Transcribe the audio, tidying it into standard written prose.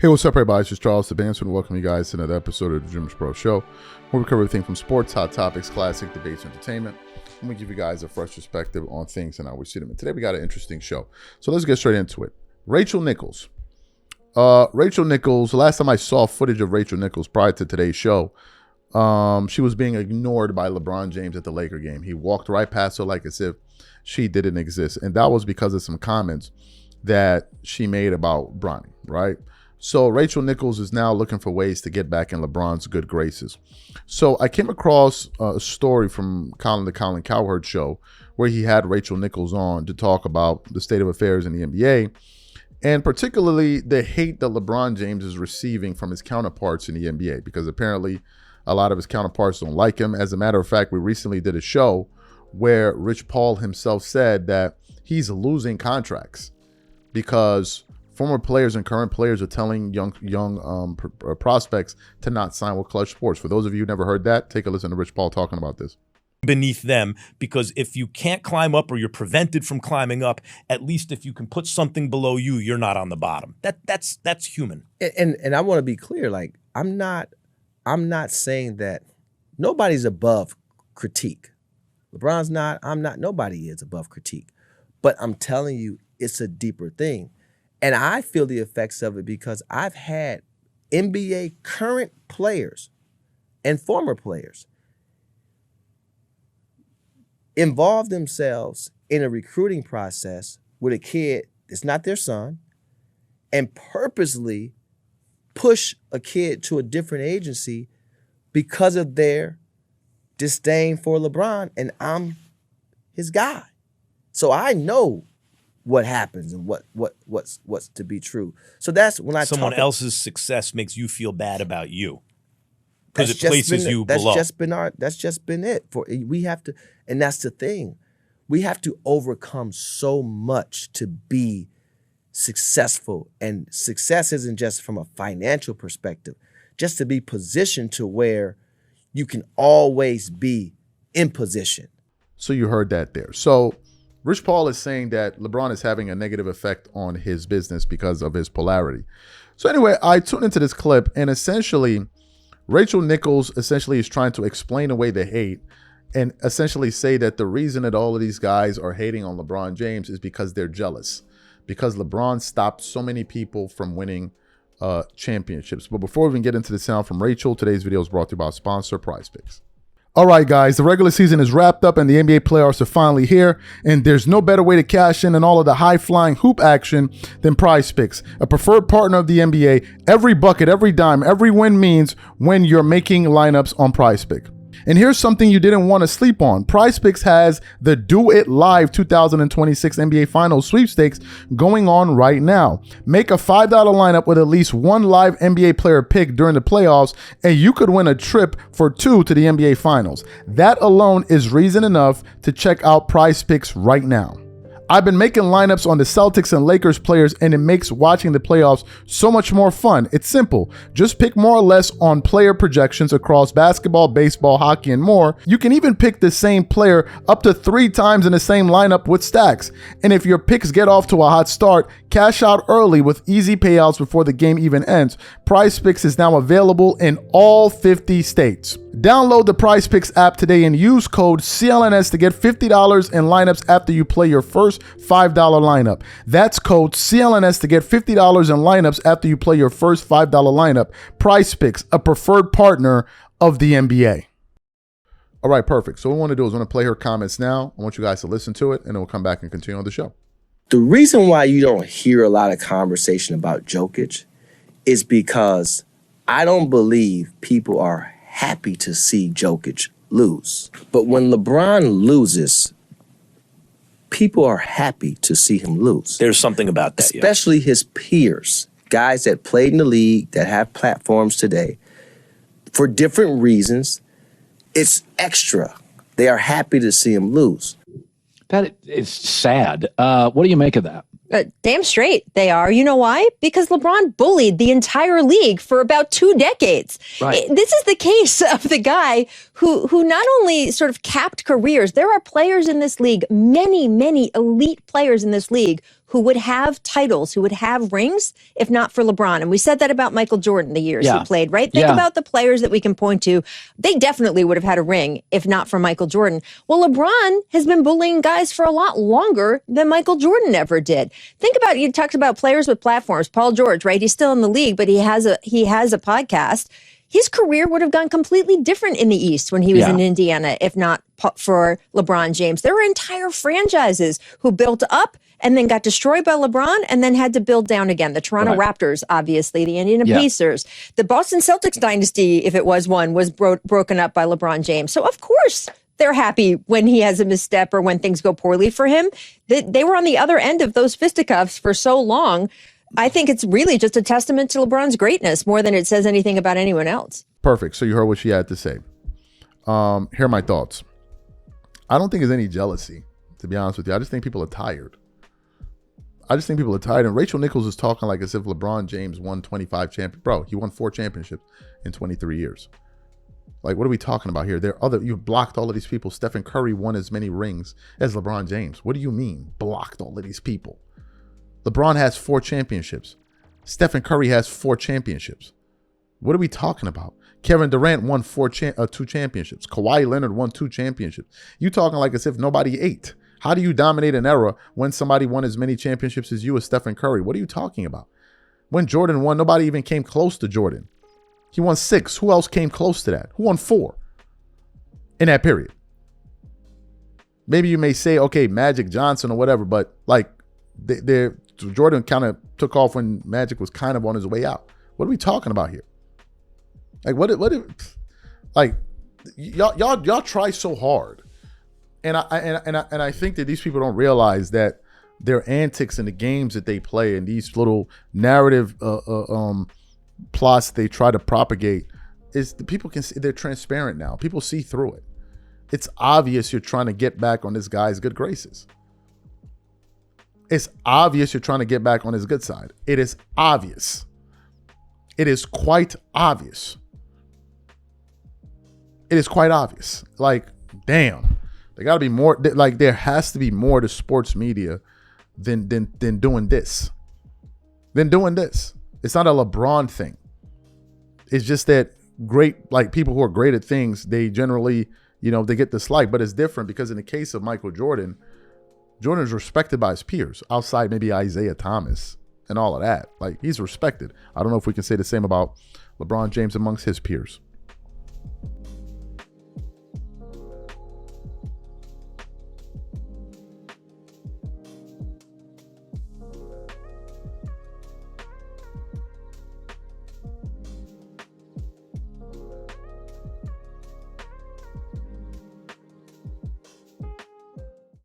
Hey, what's up, everybody? It's just Charles the Bandsman. Welcome you guys to another episode of the DREAMERSPRO show, where we cover everything from sports, hot topics, classic debates, entertainment, and we give you guys a fresh perspective on things and how we see them. And today we got an interesting show, so let's get straight into it. Rachel Nichols. Rachel Nichols. The last time I saw footage of Rachel Nichols prior to today's show, she was being ignored by LeBron James at the Laker game. He walked right past her like as if she didn't exist, and that was because of some comments that she made about Bronny, right? So Rachel Nichols is now looking for ways to get back in LeBron's good graces. So I came across a story from the Colin Cowherd show where he had Rachel Nichols on to talk about the state of affairs in the NBA, and particularly the hate that LeBron James is receiving from his counterparts in the NBA, because apparently a lot of his counterparts don't like him. As a matter of fact, we recently did a show where Rich Paul himself said that he's losing contracts because former players and current players are telling young prospects to not sign with Clutch Sports. For those of you who never heard that, take a listen to Rich Paul talking about this. Beneath them, because if you can't climb up or you're prevented from climbing up, at least if you can put something below you, you're not on the bottom. That's human. And I want to be clear, like I'm not saying that nobody's above critique. LeBron's not, I'm not, nobody is above critique. But I'm telling you, it's a deeper thing. And I feel the effects of it because I've had NBA current players and former players involve themselves in a recruiting process with a kid that's not their son and purposely push a kid to a different agency because of their disdain for LeBron, and I'm his guy. So I know what happens and what's to be true. So that's when I someone else's success makes you feel bad about you because it places you below. That's just been it. We have to, and that's the thing. We have to overcome so much to be successful, and success isn't just from a financial perspective. Just to be positioned to where you can always be in position. So you heard that there. So Rich Paul is saying that LeBron is having a negative effect on his business because of his polarity. So anyway, I tuned into this clip, and essentially Rachel Nichols essentially is trying to explain away the hate and essentially say that the reason that all of these guys are hating on LeBron James is because they're jealous, because LeBron stopped so many people from winning championships. But before we even get into the sound from Rachel, today's video is brought to you by our sponsor, PrizePicks. All right, guys, the regular season is wrapped up and the NBA playoffs are finally here, and there's no better way to cash in on all of the high-flying hoop action than PrizePicks, a preferred partner of the NBA. Every bucket, every dime, every win means when you're making lineups on PrizePicks. And here's something you didn't want to sleep on. PrizePicks has the Do It Live 2026 NBA Finals sweepstakes going on right now. Make a $5 lineup with at least one live NBA player picked during the playoffs, and you could win a trip for two to the NBA Finals. That alone is reason enough to check out PrizePicks right now. I've been making lineups on the Celtics and Lakers players, and it makes watching the playoffs so much more fun. It's simple. Just pick more or less on player projections across basketball, baseball, hockey, and more. You can even pick the same player up to 3 times in the same lineup with stacks. And if your picks get off to a hot start, cash out early with easy payouts before the game even ends. PrizePicks is now available in all 50 states. Download the PrizePicks app today and use code CLNS to get $50 in lineups after you play your first $5 lineup. That's code CLNS to get $50 in lineups after you play your first $5 lineup. PrizePicks, a preferred partner of the NBA. All right, perfect. So what we want to do is I want to play her comments now. I want you guys to listen to it, and then we'll come back and continue on the show. The reason why you don't hear a lot of conversation about Jokic is because I don't believe people are happy to see Jokic lose. But when LeBron loses, people are happy to see him lose. There's something about that, especially his peers, guys that played in the league, that have platforms today. For different reasons, it's extra. They are happy to see him lose. That is sad. What do you make of that? Damn straight they are. You know why? Because LeBron bullied the entire league for about 2 decades. Right. This is the case of the guy who not only sort of capped careers, there are players in this league, many elite players in this league, who would have titles, who would have rings, if not for LeBron. And we said that about Michael Jordan the years he played, right? Think about the players that we can point to. They definitely would have had a ring if not for Michael Jordan. Well, LeBron has been bullying guys for a lot longer than Michael Jordan ever did. Think about, you talked about players with platforms. Paul George, right? He's still in the league, but he has a podcast. His career would have gone completely different in the East when he was in Indiana, if not for LeBron James. There were entire franchises who built up and then got destroyed by LeBron and then had to build down again. The Toronto Raptors, obviously, the Indiana Pacers, the Boston Celtics dynasty, if it was one, was broken up by LeBron James. So, of course, they're happy when he has a misstep or when things go poorly for him. They were on the other end of those fisticuffs for so long. I think it's really just a testament to LeBron's greatness more than it says anything about anyone else. Perfect. So you heard what she had to say. Here are my thoughts. I don't think there's any jealousy, to be honest with you. I just think people are tired. And Rachel Nichols is talking like as if LeBron James won 25 championships. Bro, he won 4 championships in 23 years. Like, what are we talking about here? You've blocked all of these people. Stephen Curry won as many rings as LeBron James. What do you mean, blocked all of these people? LeBron has 4 championships. Stephen Curry has 4 championships. What are we talking about? Kevin Durant won 2 championships. Kawhi Leonard won 2 championships. You talking like as if nobody ate. How do you dominate an era when somebody won as many championships as you as Stephen Curry? What are you talking about? When Jordan won, nobody even came close to Jordan. He won 6. Who else came close to that? Who won 4 in that period? Maybe you may say, okay, Magic Johnson or whatever, but like Jordan kind of took off when Magic was kind of on his way out. What are we talking about here? Like y'all try so hard, and I think that these people don't realize that their antics in the games that they play and these little narrative plots they try to propagate is the people can see, they're transparent now. People see through it. It's obvious you're trying to get back on this guy's good graces. It's obvious you're trying to get back on his good side. It is obvious. It is quite obvious. It is quite obvious. Like, damn, there got to be more. Like, there has to be more to sports media than doing this. It's not a LeBron thing. It's just that people who are great at things, they generally, they get disliked. But it's different because in the case of Michael Jordan, Jordan is respected by his peers outside maybe Isaiah Thomas and all of that. Like, he's respected. I don't know if we can say the same about LeBron James amongst his peers.